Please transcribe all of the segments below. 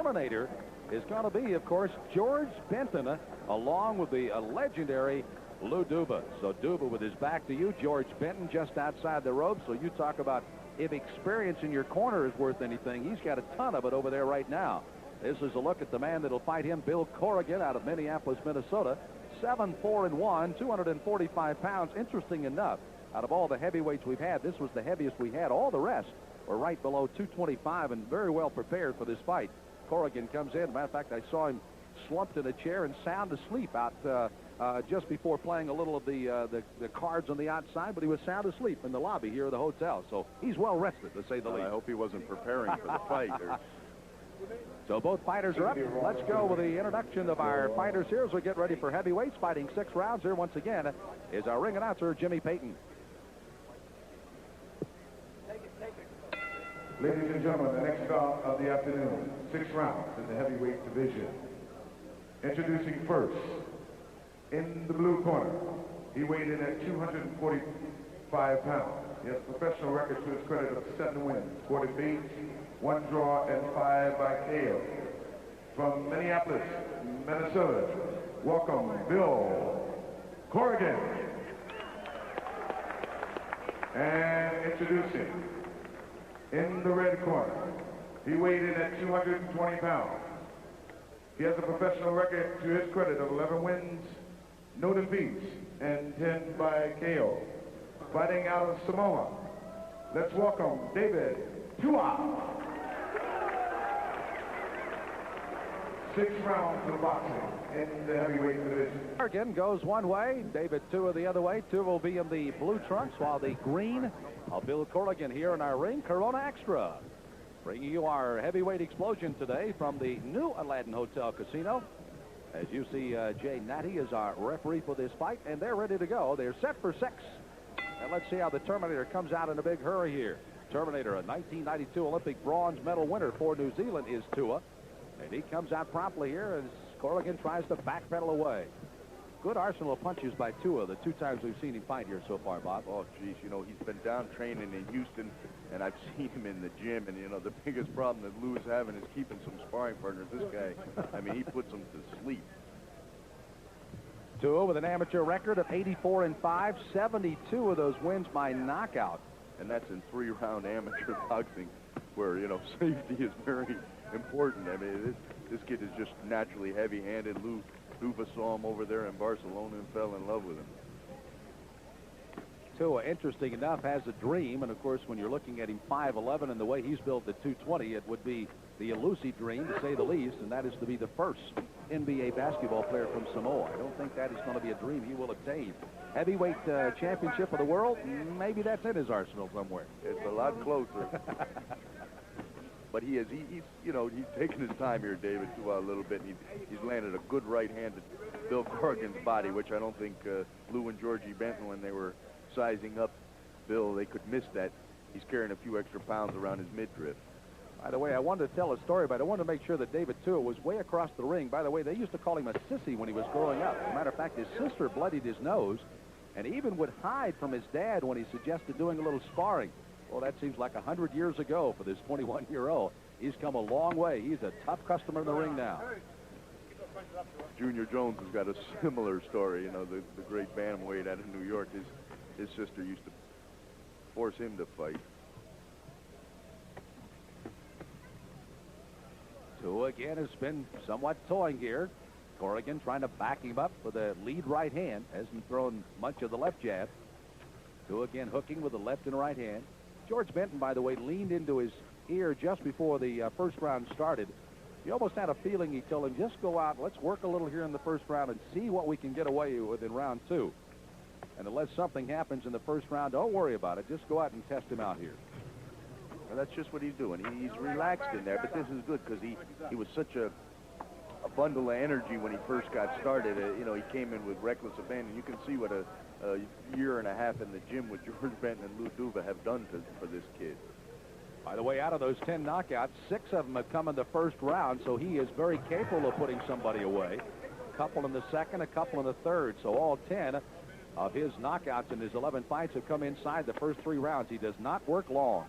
Terminator is going to be, of course, George Benton, along with the legendary Lou Duva. So Duva with his back to you, George Benton just outside the ropes. So you talk about if experience in your corner is worth anything, he's got a ton of it over there right now. This is a look at the man that'll fight him, Bill Corrigan, out of Minneapolis, Minnesota. 7'4" 245 pounds. Interesting enough, out of all the heavyweights we've had, this was the heaviest we had. All the rest were right below 225 and very well prepared for this fight. Corrigan comes in. Matter of fact, I saw him slumped in a chair and sound asleep out just before playing a little of the cards on the outside, but he was sound asleep in the lobby here of the hotel. So he's well rested, to say the least. I hope he wasn't preparing for the fight. So both fighters are up. Let's go with the introduction of our fighters here as we get ready for heavyweights. Fighting 6 rounds here once again is our ring announcer, Jimmy Payton. Ladies and gentlemen, the next bout of the afternoon, 6 rounds in the heavyweight division. Introducing first, in the blue corner, he weighed in at 245 pounds. He has a professional record to his credit of 7 wins, 4 defeats, 1 draw, and 5 by KO. From Minneapolis, Minnesota, welcome Bill Corrigan. And introducing, in the red corner, he weighed in at 220 pounds. He has a professional record to his credit of 11 wins, no defeats, and 10 by KO. Fighting out of Samoa, let's welcome David Tua. 6 rounds of boxing in the heavyweight division. Corrigan goes one way, David Tua the other way. Tua will be in the blue trunks, while the green of Bill Corrigan here in our ring, Corona Extra. Bringing you our heavyweight explosion today from the new Aladdin Hotel Casino. As you see, Jay Natty is our referee for this fight, and they're ready to go. They're set for 6. And let's see how the Terminator comes out in a big hurry here. Terminator, a 1992 Olympic bronze medal winner for New Zealand, is Tua. And he comes out promptly here as Corrigan tries to backpedal away. Good arsenal of punches by Tua the 2 times we've seen him fight here so far, Bob. Oh, geez, you know, he's been down training in Houston, and I've seen him in the gym, and, you know, the biggest problem that Lou is having is keeping some sparring partners. This guy, I mean, he puts them to sleep. Tua with an amateur record of 84-5, 72 of those wins by knockout. And that's in 3-round amateur boxing, where, you know, safety is very important. I mean, this kid is just naturally heavy-handed. Lou Duva saw him over there in Barcelona and fell in love with him. Tua, interesting enough, has a dream, and of course, when you're looking at him 5'11" and the way he's built at 220, it would be the elusive dream, to say the least, and that is to be the first NBA basketball player from Samoa. I don't think that is going to be a dream he will obtain. Heavyweight championship of the world, maybe that's in his arsenal somewhere. It's a lot closer. But he's you know, he's taken his time here, David, Tua, a little bit, and he's landed a good right hand at Bill Corrigan's body, which I don't think Lou and Georgie Benton, when they were sizing up Bill, they could miss that. He's carrying a few extra pounds around his midriff. By the way, I wanted to tell a story, but I wanted to make sure that David Tua was way across the ring. By the way, they used to call him a sissy when he was growing up. As a matter of fact, his sister bloodied his nose, and he even would hide from his dad when he suggested doing a little sparring. Well, that seems like 100 years ago for this 21-year-old. He's come a long way. He's a tough customer in the ring now. Junior Jones has got a similar story. You know, the great bantamweight out of New York. His sister used to force him to fight. Tua again has been somewhat toying here. Corrigan trying to back him up with a lead right hand. Hasn't thrown much of the left jab. Tua again hooking with the left and right hand. George Benton, by the way, leaned into his ear just before the first round started. You almost had a feeling he told him, just go out, let's work a little here in the first round and see what we can get away with in round 2. And unless something happens in the first round, don't worry about it. Just go out and test him out here. Well, that's just what he's doing. He's relaxed in there, but this is good because he was such a bundle of energy when he first got started. You know, he came in with reckless abandon. You can see what a year and a half in the gym with George Benton and Lou Duva have done for this kid. By the way, out of those 10 knockouts, 6 of them have come in the first round, so he is very capable of putting somebody away. A couple in the second, a couple in the third. So all 10 of his knockouts in his 11 fights have come inside the first 3 rounds. He does not work long.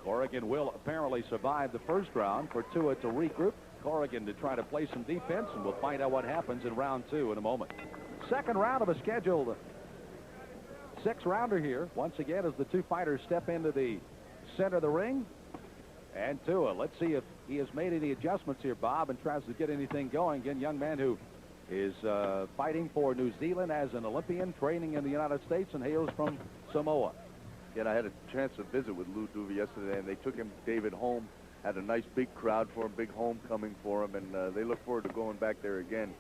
Corrigan will apparently survive the first round. For Tua to regroup, Corrigan to try to play some defense, and we'll find out what happens in round 2 in a moment. Second round of a scheduled 6-rounder here. Once again, as the two fighters step into the center of the ring. And Tua, let's see if he has made any adjustments here, Bob, and tries to get anything going. Again, young man who is fighting for New Zealand as an Olympian, training in the United States, and hails from Samoa. Again, I had a chance to visit with Lou Duva yesterday, and they took him, David, home. Had a nice big crowd for him, big homecoming for him, and they look forward to going back there again.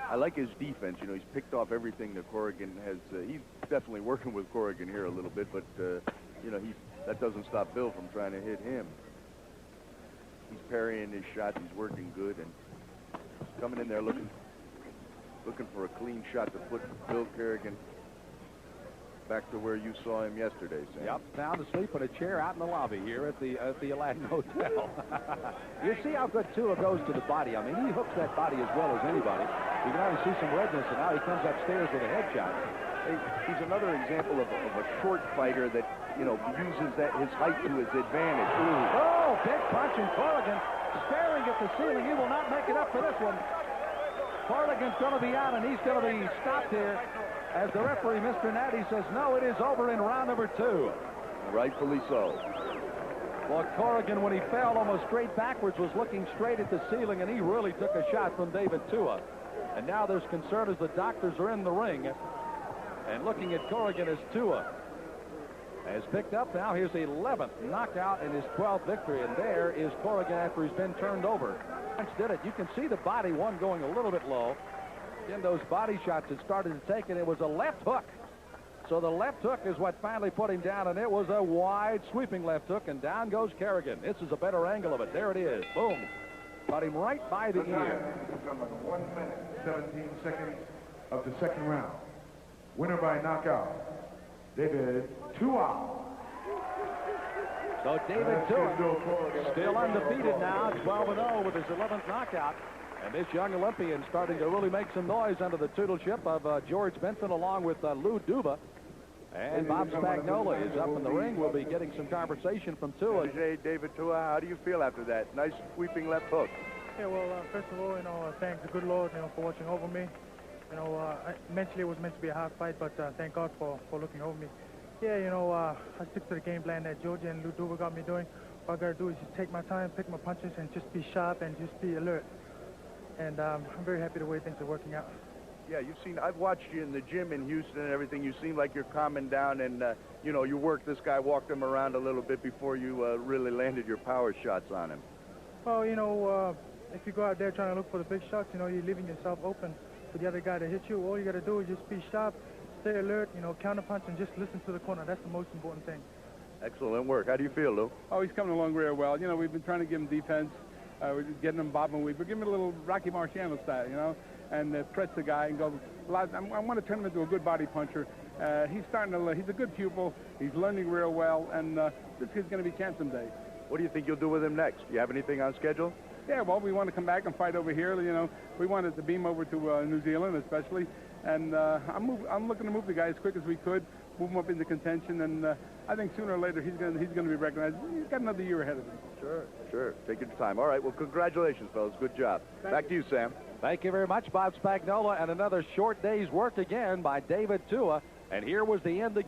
I like his defense. You know, he's picked off everything that Corrigan has. He's definitely working with Corrigan here a little bit, but, you know, that doesn't stop Bill from trying to hit him. He's parrying his shots. He's working good, and he's coming in there looking for a clean shot to put Bill Corrigan back to where you saw him yesterday, Sam. Yep, sound asleep in a chair out in the lobby here at the Aladdin Hotel. You see how good Tua goes to the body. I mean, he hooks that body as well as anybody. You can already see some redness, and now he comes upstairs with a headshot. He's another example of a short fighter that, you know, uses his height to his advantage. Ooh. Oh, big punch, and Corrigan staring at the ceiling. He will not make it up for this one. Corrigan's going to be out, and he's going to be stopped here. As the referee, Mr. Natty, says, no, it is over in round number 2. Rightfully so. Well, Corrigan, when he fell almost straight backwards, was looking straight at the ceiling, and he really took a shot from David Tua. And now there's concern as the doctors are in the ring and looking at Corrigan as Tua has picked up now his 11th knockout and his 12th victory. And there is Corrigan after he's been turned over. Did it. You can see the body, one going a little bit low. In those body shots it started to take, and it was a left hook. So the left hook is what finally put him down, and it was a wide sweeping left hook, and down goes Corrigan. This is a better angle of it. There it is. Boom. Got him right by the ear. 1 minute, 17 seconds of the second round. Winner by knockout, David Tua. So David Tua still undefeated now, 12-0 with his 11th knockout. And this young Olympian starting to really make some noise under the tutorship of George Benton along with Lou Duva. And Bob Spagnola is up in the ring. We'll be getting some conversation from Tua. David Tua, how do you feel after that? Nice sweeping left hook. Yeah, well, first of all, you know, thank the good Lord, you know, for watching over me. You know, mentally it was meant to be a hard fight, but thank God for looking over me. Yeah, you know, I stick to the game plan that George and Lou Duva got me doing. All I got to do is just take my time, pick my punches, and just be sharp and just be alert. And I'm very happy the way things are working out. Yeah, I've watched you in the gym in Houston and everything. You seem like you're calming down, and, you know, you worked this guy, walked him around a little bit before you really landed your power shots on him. Well, you know, if you go out there trying to look for the big shots, you know, you're leaving yourself open for the other guy to hit you. All you got to do is just be sharp, stay alert, you know, counter punch, and just listen to the corner. That's the most important thing. Excellent work. How do you feel, Lou? Oh, he's coming along real well. You know, we've been trying to give him defense. We're getting him bobbing weave. We're giving him a little Rocky Marciano style, you know, and press the guy and go. I want to turn him into a good body puncher. He's starting to. He's a good pupil. He's learning real well, and this kid's going to be camp someday. What do you think you'll do with him next? Do you have anything on schedule? Yeah, well, we want to come back and fight over here. You know, we wanted to beam over to New Zealand, especially, and I'm looking to move the guy as quick as we could, move him up into contention, and I think sooner or later he's going to be recognized. He's got another year ahead of him. Sure. Take your time. All right. Well, congratulations, fellas. Good job. Back to you, Sam. Thank you very much, Bob Spagnola, and another short day's work again by David Tua. And here was the end.